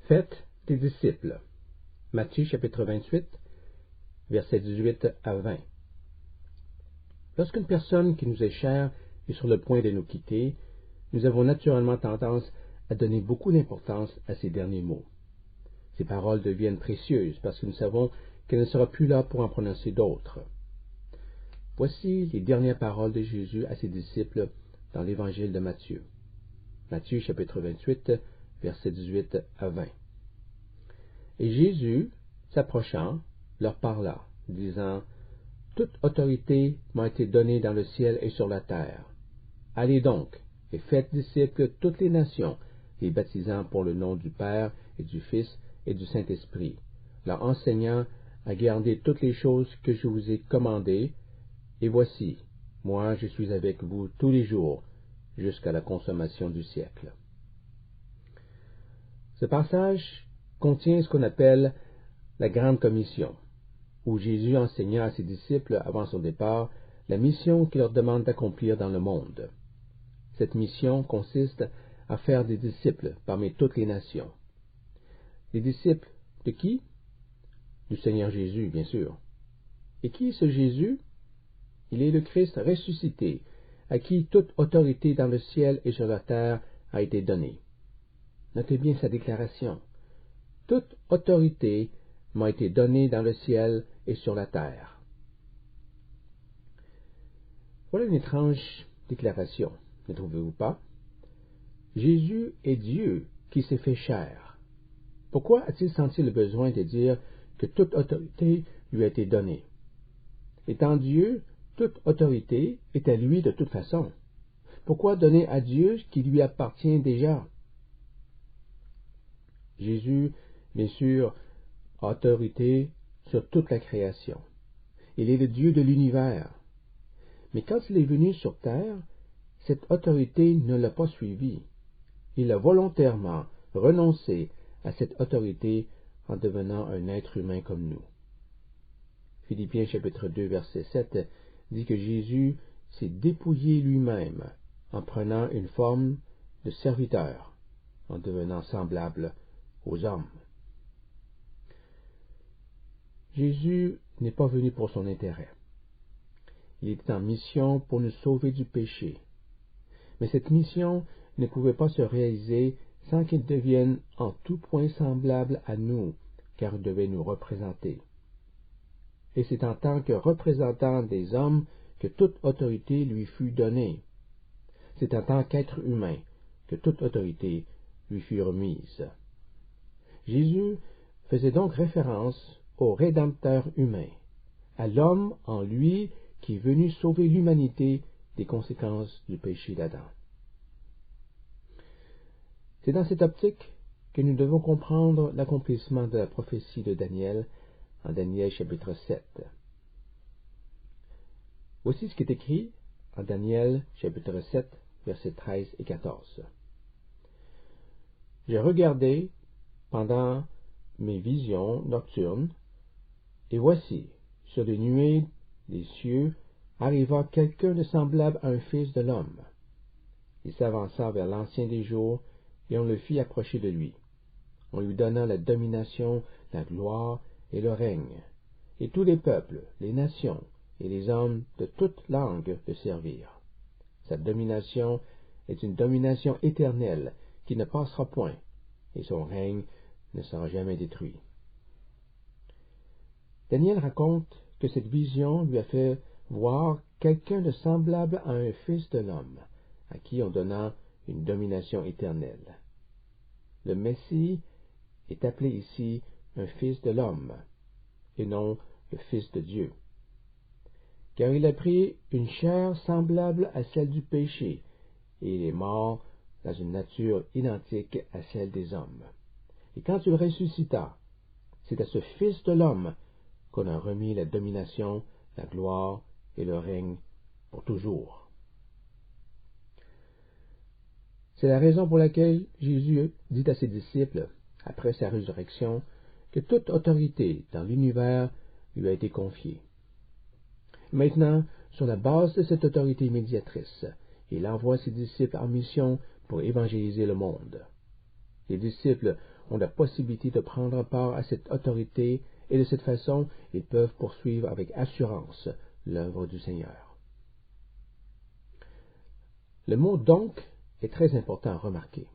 Faites des disciples. Matthieu chapitre 28, versets 18 à 20. Lorsqu'une personne qui nous est chère est sur le point de nous quitter, nous avons naturellement tendance à donner beaucoup d'importance à ces derniers mots. Ces paroles deviennent précieuses parce que nous savons qu'elle ne sera plus là pour en prononcer d'autres. Voici les dernières paroles de Jésus à ses disciples dans l'Évangile de Matthieu. Matthieu chapitre 28, versets 18 à 20. Et Jésus, s'approchant, leur parla, disant, « Toute autorité m'a été donnée dans le ciel et sur la terre. Allez donc, et faites disciples toutes les nations, les baptisant pour le nom du Père et du Fils et du Saint-Esprit, leur enseignant à garder toutes les choses que je vous ai commandées, et voici, moi je suis avec vous tous les jours, jusqu'à la consommation du siècle. » Ce passage contient ce qu'on appelle la Grande Commission, où Jésus enseigna à ses disciples avant son départ la mission qu'il leur demande d'accomplir dans le monde. Cette mission consiste à faire des disciples parmi toutes les nations. Les disciples de qui? Du Seigneur Jésus, bien sûr. Et qui est ce Jésus? Il est le Christ ressuscité, à qui toute autorité dans le ciel et sur la terre a été donnée. Notez bien sa déclaration. Toute autorité m'a été donnée dans le ciel et sur la terre. Voilà une étrange déclaration, ne trouvez-vous pas? Jésus est Dieu qui s'est fait chair. Pourquoi a-t-il senti le besoin de dire que toute autorité lui a été donnée? Étant Dieu, toute autorité est à lui de toute façon. Pourquoi donner à Dieu ce qui lui appartient déjà? Jésus, bien sûr, a autorité sur toute la création. Il est le Dieu de l'univers. Mais quand il est venu sur terre, cette autorité ne l'a pas suivi. Il a volontairement renoncé à cette autorité en devenant un être humain comme nous. Philippiens chapitre 2 verset 7 dit que Jésus s'est dépouillé lui-même en prenant une forme de serviteur, en devenant semblable aux hommes. Jésus n'est pas venu pour son intérêt. Il était en mission pour nous sauver du péché. Mais cette mission ne pouvait pas se réaliser sans qu'il devienne en tout point semblable à nous, car il devait nous représenter. Et c'est en tant que représentant des hommes que toute autorité lui fut donnée. C'est en tant qu'être humain que toute autorité lui fut remise. Jésus faisait donc référence au Rédempteur humain, à l'homme en lui qui est venu sauver l'humanité des conséquences du péché d'Adam. C'est dans cette optique que nous devons comprendre l'accomplissement de la prophétie de Daniel en Daniel chapitre 7. Voici ce qui est écrit en Daniel chapitre 7, versets 13 et 14. J'ai regardé pendant mes visions nocturnes, et voici, sur les nuées des cieux, arriva quelqu'un de semblable à un fils de l'homme. Il s'avança vers l'Ancien des jours, et on le fit approcher de lui. On lui donna la domination, la gloire et le règne, et tous les peuples, les nations et les hommes de toute langue le servirent. Sa domination est une domination éternelle qui ne passera point, et son règne ne sera jamais détruit. Daniel raconte que cette vision lui a fait voir quelqu'un de semblable à un fils de l'homme, à qui on donna une domination éternelle. Le Messie est appelé ici un fils de l'homme, et non le fils de Dieu. Car il a pris une chair semblable à celle du péché, et il est mort dans une nature identique à celle des hommes. Et quand il ressuscita, c'est à ce fils de l'homme qu'on a remis la domination, la gloire et le règne pour toujours. C'est la raison pour laquelle Jésus dit à ses disciples, après sa résurrection, que toute autorité dans l'univers lui a été confiée. Maintenant, sur la base de cette autorité médiatrice, il envoie ses disciples en mission pour évangéliser le monde. Les disciples ont la possibilité de prendre part à cette autorité et de cette façon, ils peuvent poursuivre avec assurance l'œuvre du Seigneur. Le mot donc est très important à remarquer,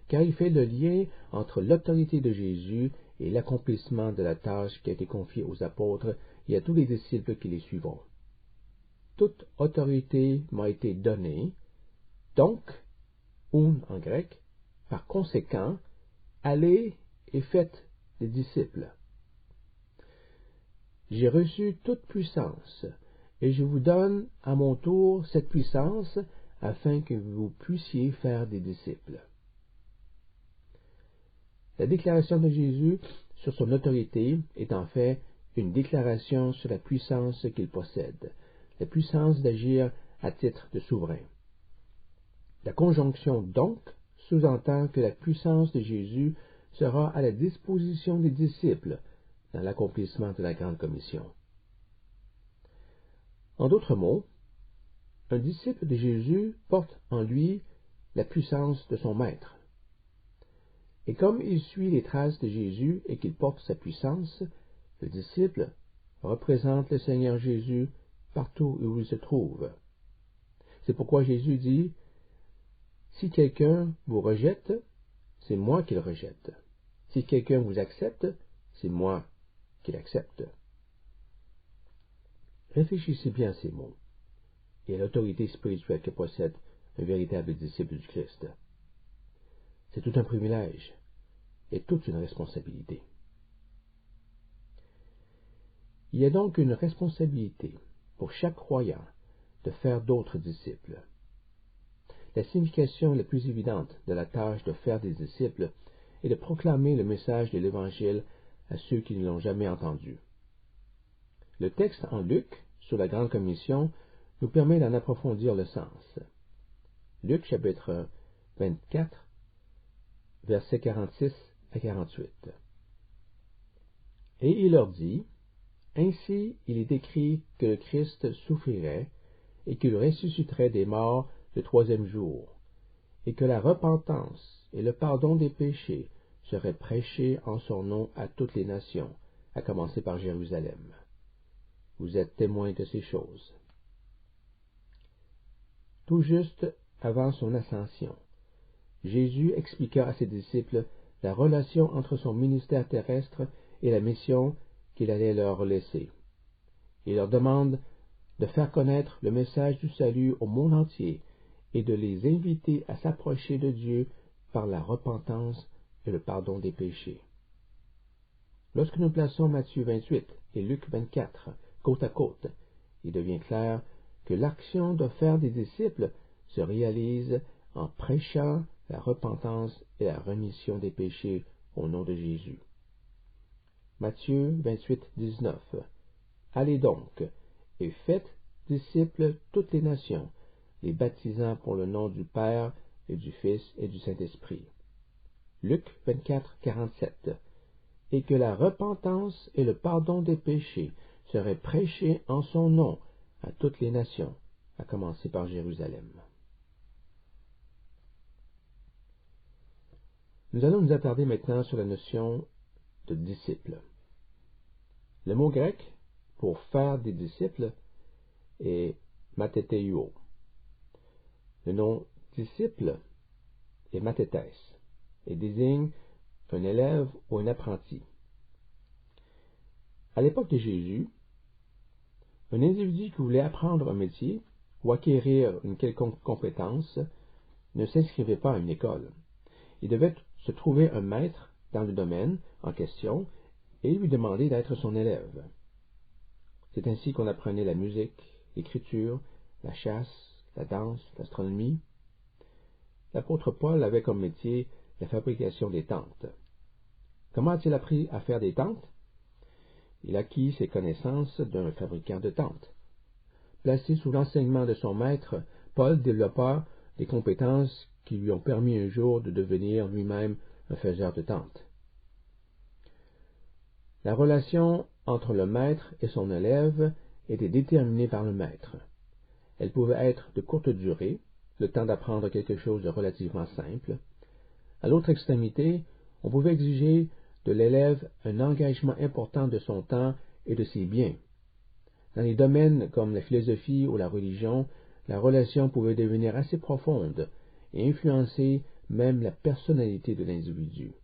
car il fait le lien entre l'autorité de Jésus et l'accomplissement de la tâche qui a été confiée aux apôtres et à tous les disciples qui les suivront. Toute autorité m'a été donnée, donc, un en grec, par conséquent, allez et faites des disciples. J'ai reçu toute puissance, et je vous donne à mon tour cette puissance afin que vous puissiez faire des disciples. La déclaration de Jésus sur son autorité est en fait une déclaration sur la puissance qu'il possède, la puissance d'agir à titre de souverain. La conjonction donc sous-entend que la puissance de Jésus sera à la disposition des disciples dans l'accomplissement de la Grande Commission. En d'autres mots, un disciple de Jésus porte en lui la puissance de son maître. Et comme il suit les traces de Jésus et qu'il porte sa puissance, le disciple représente le Seigneur Jésus partout où il se trouve. C'est pourquoi Jésus dit, « Si quelqu'un vous rejette, c'est moi qui le rejette. Si quelqu'un vous accepte, c'est moi qui l'accepte. » Réfléchissez bien à ces mots et à l'autorité spirituelle que possède un véritable disciple du Christ. C'est tout un privilège et toute une responsabilité. Il y a donc une responsabilité pour chaque croyant de faire d'autres disciples. La signification la plus évidente de la tâche de faire des disciples est de proclamer le message de l'Évangile à ceux qui ne l'ont jamais entendu. Le texte en Luc sur la Grande Commission nous permet d'en approfondir le sens. Luc chapitre 24, versets 46 à 48. Et il leur dit, « Ainsi il est écrit que le Christ souffrirait et qu'il ressusciterait des morts le troisième jour, et que la repentance et le pardon des péchés seraient prêchés en son nom à toutes les nations, à commencer par Jérusalem. Vous êtes témoins de ces choses. » Tout juste avant son ascension, Jésus expliqua à ses disciples la relation entre son ministère terrestre et la mission qu'il allait leur laisser. Il leur demande de faire connaître le message du salut au monde entier et de les inviter à s'approcher de Dieu par la repentance et le pardon des péchés. Lorsque nous plaçons Matthieu 28 et Luc 24 côte à côte, il devient clair que l'action de faire des disciples se réalise en prêchant la repentance et la rémission des péchés au nom de Jésus. Matthieu 28, 19. Allez donc, et faites disciples toutes les nations, les baptisant pour le nom du Père et du Fils et du Saint-Esprit. Luc 24, 47. Et que la repentance et le pardon des péchés seraient prêchés en son nom à toutes les nations, à commencer par Jérusalem. Nous allons nous attarder maintenant sur la notion de disciple. Le mot grec pour faire des disciples est mathétéuo. Le nom disciple est mathétès et désigne un élève ou un apprenti. À l'époque de Jésus, un individu qui voulait apprendre un métier ou acquérir une quelconque compétence ne s'inscrivait pas à une école. Il devait se trouver un maître dans le domaine en question et lui demander d'être son élève. C'est ainsi qu'on apprenait la musique, l'écriture, la chasse, la danse, l'astronomie. L'apôtre Paul avait comme métier la fabrication des tentes. Comment a-t-il appris à faire des tentes? Il acquit ses connaissances d'un fabricant de tentes. Placé sous l'enseignement de son maître, Paul développa des compétences qui lui ont permis un jour de devenir lui-même un faiseur de tentes. La relation entre le maître et son élève était déterminée par le maître. Elle pouvait être de courte durée, le temps d'apprendre quelque chose de relativement simple. À l'autre extrémité, on pouvait exiger de l'élève un engagement important de son temps et de ses biens. Dans les domaines comme la philosophie ou la religion, la relation pouvait devenir assez profonde et influencer même la personnalité de l'individu.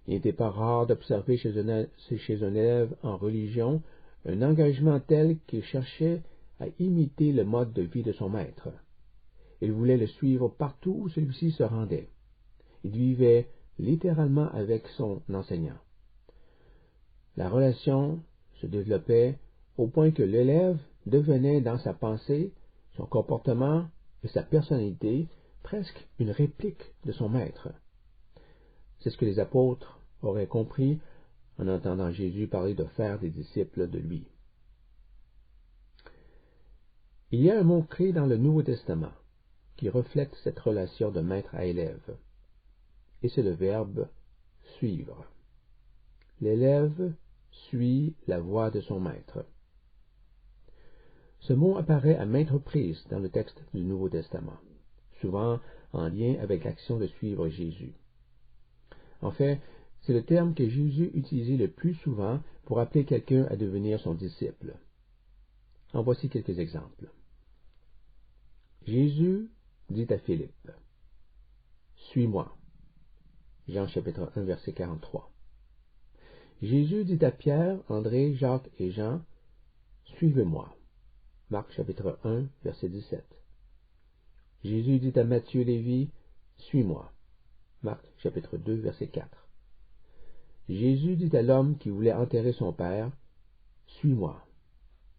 Il n'était pas rare d'observer chez un élève en religion un engagement tel qu'il cherchait à imiter le mode de vie de son maître. Il voulait le suivre partout où celui-ci se rendait. Il vivait littéralement avec son enseignant. La relation se développait au point que l'élève devenait dans sa pensée, son comportement et sa personnalité presque une réplique de son maître. C'est ce que les apôtres auraient compris en entendant Jésus parler de faire des disciples de lui. Il y a un mot-clé dans le Nouveau Testament qui reflète cette relation de maître à élève, et c'est le verbe « suivre ». L'élève suit la voie de son maître. Ce mot apparaît à maintes reprises dans le texte du Nouveau Testament, souvent en lien avec l'action de suivre Jésus. En fait, c'est le terme que Jésus utilisait le plus souvent pour appeler quelqu'un à devenir son disciple. En voici quelques exemples. Jésus dit à Philippe, « Suis-moi » Jean chapitre 1, verset 43. Jésus dit à Pierre, André, Jacques et Jean, « Suivez-moi » Marc chapitre 1, verset 17. Jésus dit à Matthieu Lévi, « Suis-moi » Marc chapitre 2, verset 4. Jésus dit à l'homme qui voulait enterrer son père, « Suis-moi »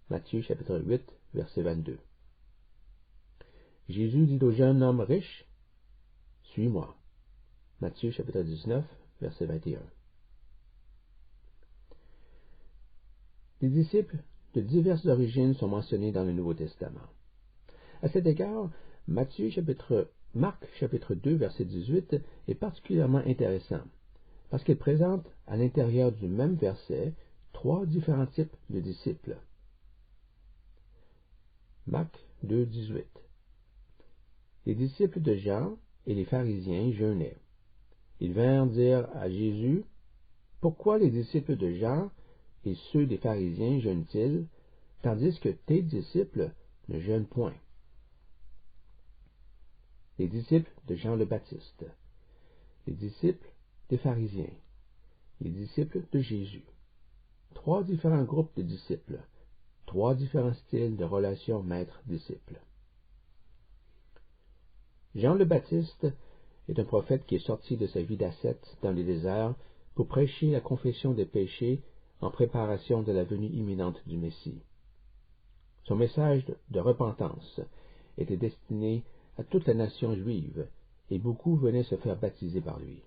Matthieu chapitre 8, verset 22. Jésus dit au jeune homme riche, « Suis-moi » Matthieu chapitre 19, verset 21. Les disciples de diverses origines sont mentionnés dans le Nouveau Testament. À cet égard, Marc chapitre 2, verset 18 est particulièrement intéressant, parce qu'il présente à l'intérieur du même verset trois différents types de disciples. Marc 2, 18. Les disciples de Jean et les pharisiens jeûnaient. Ils vinrent dire à Jésus, « Pourquoi les disciples de Jean et ceux des pharisiens jeûnent-ils, tandis que tes disciples ne jeûnent point? » Les disciples de Jean le Baptiste, les disciples des pharisiens, les disciples de Jésus. Trois différents groupes de disciples, trois différents styles de relation maître-disciple. Jean le Baptiste est un prophète qui est sorti de sa vie d'ascète dans les déserts pour prêcher la confession des péchés en préparation de la venue imminente du Messie. Son message de repentance était destiné à toute la nation juive, et beaucoup venaient se faire baptiser par lui.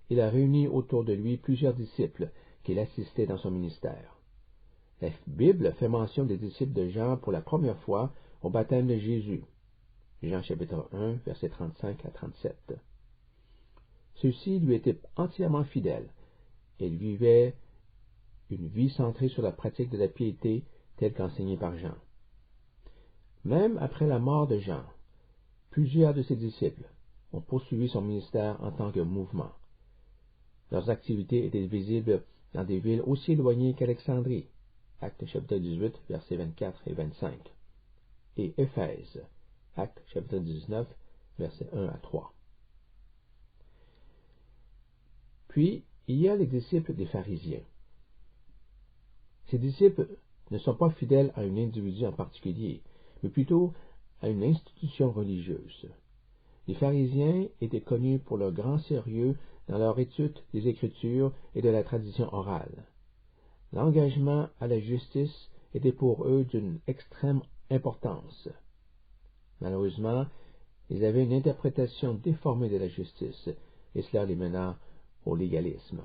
Il a réuni autour de lui plusieurs disciples qui l'assistaient dans son ministère. La Bible fait mention des disciples de Jean pour la première fois au baptême de Jésus. Jean chapitre 1, versets 35 à 37. Ceux-ci lui étaient entièrement fidèles, et ils vivaient une vie centrée sur la pratique de la piété telle qu'enseignée par Jean. Même après la mort de Jean, plusieurs de ses disciples ont poursuivi son ministère en tant que mouvement. Leurs activités étaient visibles dans des villes aussi éloignées qu'Alexandrie, Actes chapitre 18, versets 24 et 25, et Éphèse, Actes chapitre 19, versets 1 à 3. Puis, il y a les disciples des pharisiens. Ces disciples ne sont pas fidèles à un individu en particulier, mais plutôt à une institution religieuse. Les pharisiens étaient connus pour leur grand sérieux dans leur étude des Écritures et de la tradition orale. L'engagement à la justice était pour eux d'une extrême importance. Malheureusement, ils avaient une interprétation déformée de la justice, et cela les mena au légalisme.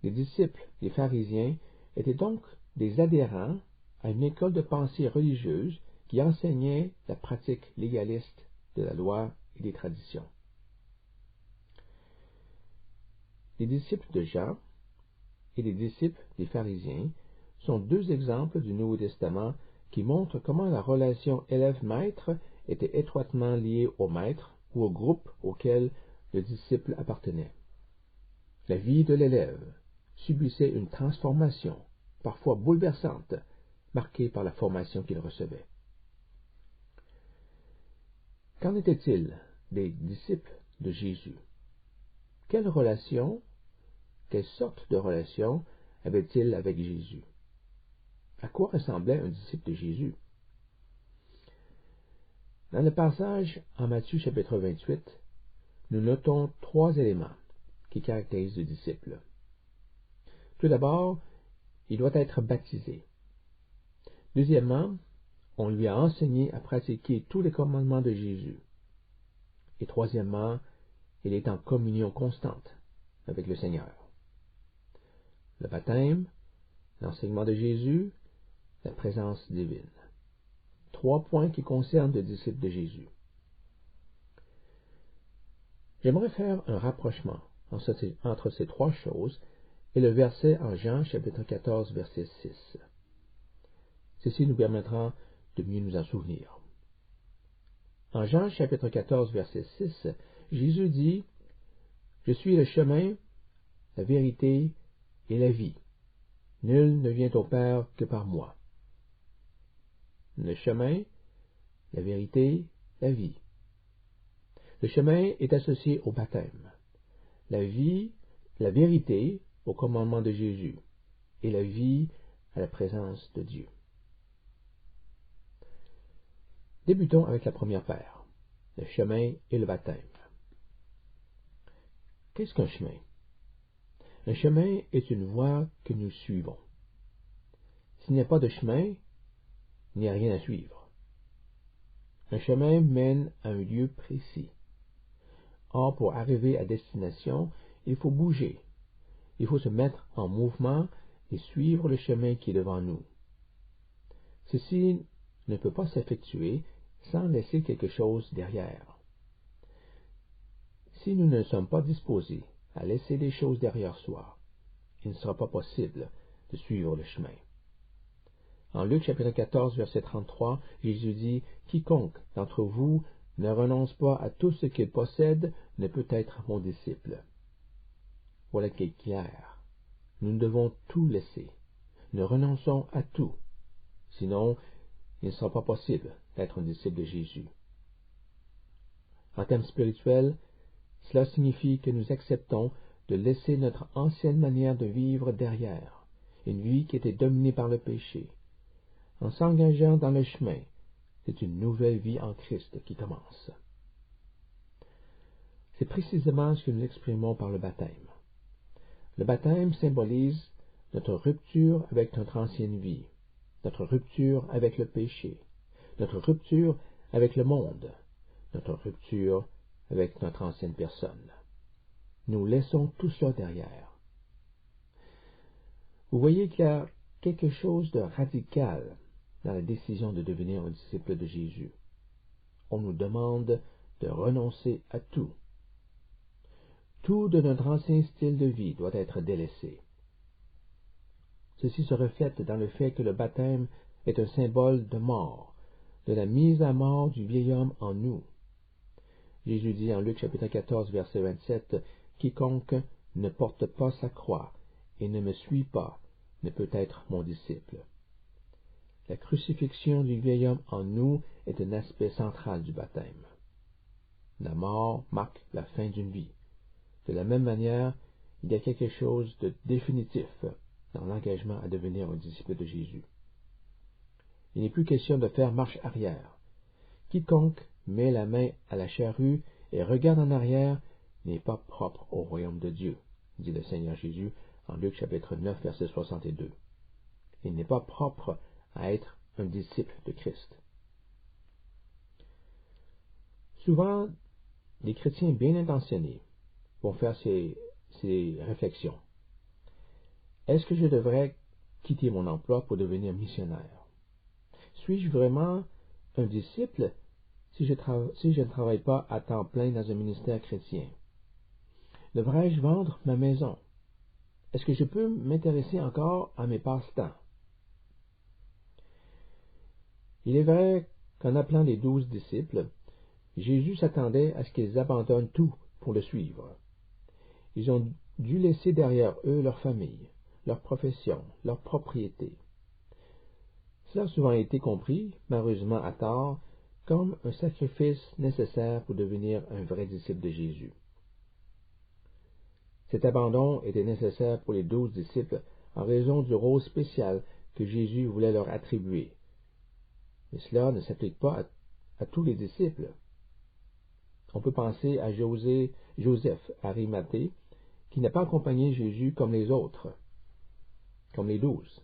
Les disciples des pharisiens étaient donc des adhérents à une école de pensée religieuse qui enseignait la pratique légaliste de la loi et des traditions. Les disciples de Jean et les disciples des pharisiens sont deux exemples du Nouveau Testament qui montrent comment la relation élève-maître était étroitement liée au maître ou au groupe auquel le disciple appartenait. La vie de l'élève subissait une transformation, parfois bouleversante, marquée par la formation qu'il recevait. Qu'en était-il des disciples de Jésus? Quelle sorte de relation avait-il avec Jésus? À quoi ressemblait un disciple de Jésus? Dans le passage en Matthieu chapitre 28, nous notons 3 éléments qui caractérisent le disciple. Tout d'abord, il doit être baptisé. Deuxièmement, on lui a enseigné à pratiquer tous les commandements de Jésus. Et troisièmement, il est en communion constante avec le Seigneur. Le baptême, l'enseignement de Jésus, la présence divine. 3 points qui concernent le disciple de Jésus. J'aimerais faire un rapprochement entre ces 3 choses et le verset en Jean chapitre 14 verset 6. Ceci nous permettra de mieux nous en souvenir. En Jean chapitre 14 verset 6, Jésus dit « Je suis le chemin, la vérité et la vie. Nul ne vient au Père que par moi. » Le chemin, la vérité, la vie. Le chemin est associé au baptême. La vie, la vérité au commandement de Jésus. Et la vie à la présence de Dieu. Débutons avec la première paire, le chemin et le baptême. Qu'est-ce qu'un chemin? Un chemin est une voie que nous suivons. S'il n'y a pas de chemin, il n'y a rien à suivre. Un chemin mène à un lieu précis. Or, pour arriver à destination, il faut bouger. Il faut se mettre en mouvement et suivre le chemin qui est devant nous. Ceci ne peut pas s'effectuer sans laisser quelque chose derrière. Si nous ne sommes pas disposés à laisser des choses derrière soi, il ne sera pas possible de suivre le chemin. En Luc chapitre 14, verset 33, Jésus dit « Quiconque d'entre vous ne renonce pas à tout ce qu'il possède ne peut être mon disciple. » Voilà qui est clair. Nous devons tout laisser. Nous renonçons à tout. Sinon, il ne sera pas possible d'être un disciple de Jésus. En termes spirituels, cela signifie que nous acceptons de laisser notre ancienne manière de vivre derrière, une vie qui était dominée par le péché. En s'engageant dans le chemin, c'est une nouvelle vie en Christ qui commence. C'est précisément ce que nous exprimons par le baptême. Le baptême symbolise notre rupture avec notre ancienne vie, notre rupture avec le péché, notre rupture avec le monde, notre rupture avec notre ancienne personne. Nous laissons tout cela derrière. Vous voyez qu'il y a quelque chose de radical dans la décision de devenir un disciple de Jésus. On nous demande de renoncer à tout. Tout de notre ancien style de vie doit être délaissé. Ceci se reflète dans le fait que le baptême est un symbole de mort, de la mise à mort du vieil homme en nous. Jésus dit en Luc chapitre 14, verset 27, « Quiconque ne porte pas sa croix et ne me suit pas ne peut être mon disciple. » La crucifixion du vieil homme en nous est un aspect central du baptême. La mort marque la fin d'une vie. De la même manière, il y a quelque chose de définitif dans l'engagement à devenir un disciple de Jésus. Il n'est plus question de faire marche arrière. Quiconque met la main à la charrue et regarde en arrière n'est pas propre au royaume de Dieu, dit le Seigneur Jésus en Luc chapitre 9, verset 62. Il n'est pas propre à être un disciple de Christ. Souvent, les chrétiens bien intentionnés vont faire ces réflexions. Est-ce que je devrais quitter mon emploi pour devenir missionnaire? Suis-je vraiment un disciple si je ne travaille pas à temps plein dans un ministère chrétien? Devrais-je vendre ma maison? Est-ce que je peux m'intéresser encore à mes passe-temps? Il est vrai qu'en appelant les 12 disciples, Jésus s'attendait à ce qu'ils abandonnent tout pour le suivre. Ils ont dû laisser derrière eux leur famille, leur profession, leur propriété. Cela a souvent été compris, malheureusement à tort, comme un sacrifice nécessaire pour devenir un vrai disciple de Jésus. Cet abandon était nécessaire pour les 12 disciples en raison du rôle spécial que Jésus voulait leur attribuer. Mais cela ne s'applique pas à tous les disciples. On peut penser à Joseph Arimathée, qui n'a pas accompagné Jésus comme les autres, comme les 12.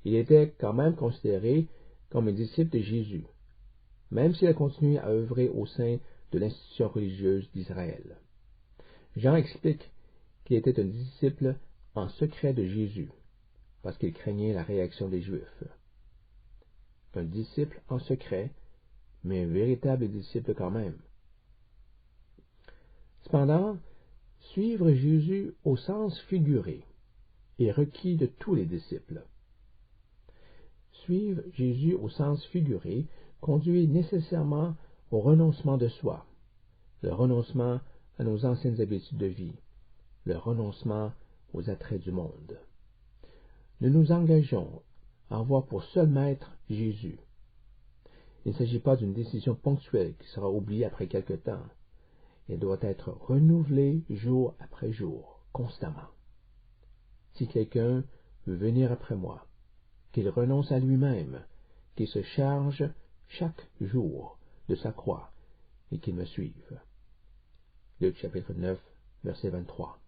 Il était quand même considéré comme un disciple de Jésus, même s'il a continué à œuvrer au sein de l'institution religieuse d'Israël. Jean explique qu'il était un disciple en secret de Jésus, parce qu'il craignait la réaction des Juifs. Un disciple en secret, mais un véritable disciple quand même. Cependant, suivre Jésus au sens figuré est requis de tous les disciples. Suivre Jésus au sens figuré conduit nécessairement au renoncement de soi, le renoncement à nos anciennes habitudes de vie, le renoncement aux attraits du monde. Nous nous engageons à avoir pour seul maître Jésus. Il ne s'agit pas d'une décision ponctuelle qui sera oubliée après quelque temps. Elle doit être renouvelée jour après jour, constamment. Si quelqu'un veut venir après moi, qu'il renonce à lui-même, qu'il se charge chaque jour de sa croix et qu'il me suive. Luc chapitre 9, verset 23.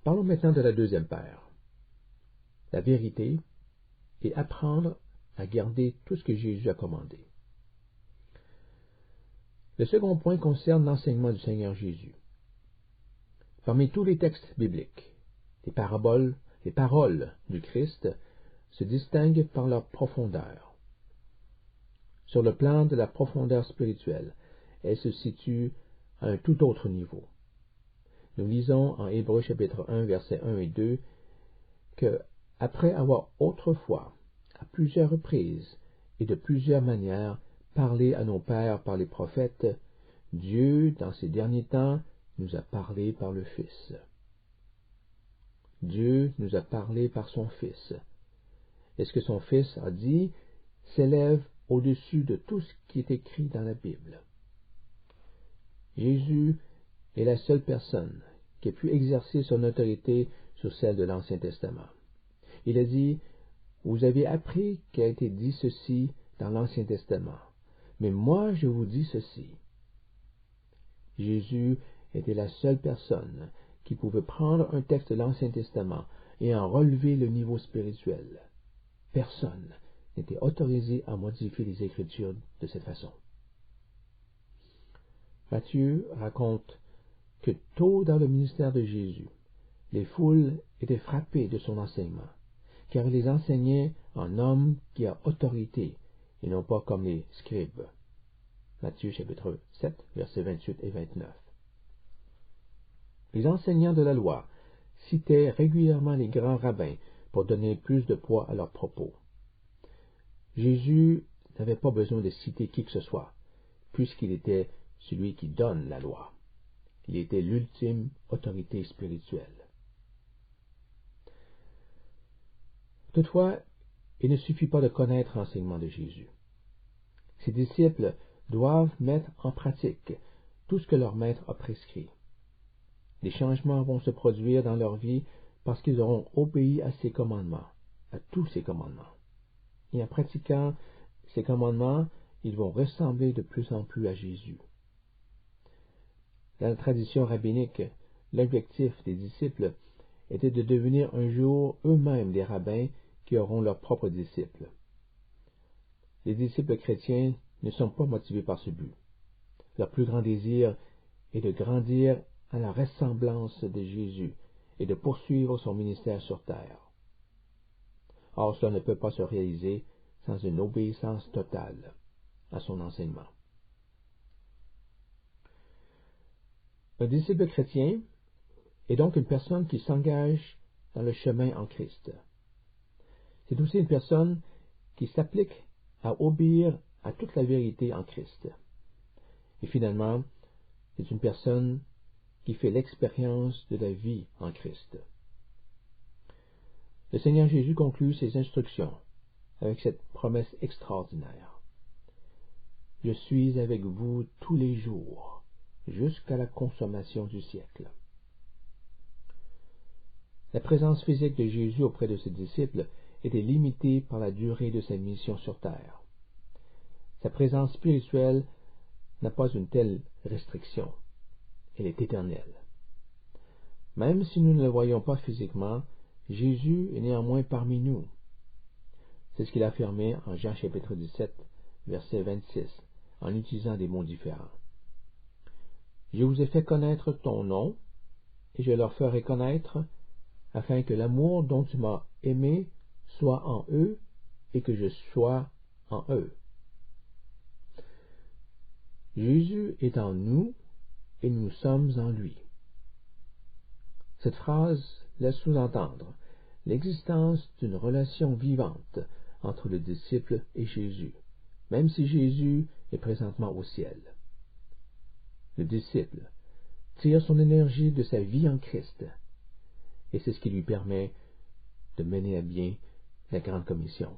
Parlons maintenant de la deuxième paire. La vérité et apprendre à garder tout ce que Jésus a commandé. Le second point concerne l'enseignement du Seigneur Jésus. Parmi tous les textes bibliques, les paroles du Christ se distinguent par leur profondeur. Sur le plan de la profondeur spirituelle, elles se situent à un tout autre niveau. Nous lisons en Hébreux chapitre 1, versets 1 et 2, que, après avoir autrefois, à plusieurs reprises et de plusieurs manières, parlé à nos pères par les prophètes, Dieu, dans ces derniers temps, nous a parlé par le Fils. Dieu nous a parlé par son Fils. Et ce que son Fils a dit s'élève au-dessus de tout ce qui est écrit dans la Bible. Jésus est la seule personne qui a pu exercer son autorité sur celle de l'Ancien Testament. Il a dit, « Vous avez appris qu'il a été dit ceci dans l'Ancien Testament, mais moi je vous dis ceci. » Jésus était la seule personne qui pouvait prendre un texte de l'Ancien Testament et en relever le niveau spirituel. Personne n'était autorisé à modifier les Écritures de cette façon. Matthieu raconte que tôt dans le ministère de Jésus, les foules étaient frappées de son enseignement, car il les enseignait en homme qui a autorité, et non pas comme les scribes. Matthieu chapitre 7, versets 28 et 29. Les enseignants de la loi citaient régulièrement les grands rabbins pour donner plus de poids à leurs propos. Jésus n'avait pas besoin de citer qui que ce soit, puisqu'il était celui qui donne la loi. Il était l'ultime autorité spirituelle. Toutefois, il ne suffit pas de connaître l'enseignement de Jésus. Ses disciples doivent mettre en pratique tout ce que leur maître a prescrit. Des changements vont se produire dans leur vie parce qu'ils auront obéi à ses commandements, à tous ses commandements. Et en pratiquant ces commandements, ils vont ressembler de plus en plus à Jésus. Dans la tradition rabbinique, l'objectif des disciples était de devenir un jour eux-mêmes des rabbins qui auront leurs propres disciples. Les disciples chrétiens ne sont pas motivés par ce but. Leur plus grand désir est de grandir à la ressemblance de Jésus et de poursuivre son ministère sur terre. Or, cela ne peut pas se réaliser sans une obéissance totale à son enseignement. Un disciple chrétien est donc une personne qui s'engage dans le chemin en Christ. C'est aussi une personne qui s'applique à obéir à toute la vérité en Christ. Et finalement, c'est une personne qui fait l'expérience de la vie en Christ. Le Seigneur Jésus conclut ses instructions avec cette promesse extraordinaire. Je suis avec vous tous les jours, jusqu'à la consommation du siècle. La présence physique de Jésus auprès de ses disciples était limitée par la durée de sa mission sur terre. Sa présence spirituelle n'a pas une telle restriction. Elle est éternelle. Même si nous ne le voyons pas physiquement, Jésus est néanmoins parmi nous. C'est ce qu'il a affirmé en Jean chapitre 17, verset 26, en utilisant des mots différents. Je vous ai fait connaître ton nom, et je leur ferai connaître, afin que l'amour dont tu m'as aimé soit en eux, et que je sois en eux. Jésus est en nous, et nous sommes en lui. Cette phrase laisse sous-entendre l'existence d'une relation vivante entre le disciple et Jésus, même si Jésus est présentement au ciel. Le disciple tire son énergie de sa vie en Christ, et c'est ce qui lui permet de mener à bien la grande commission.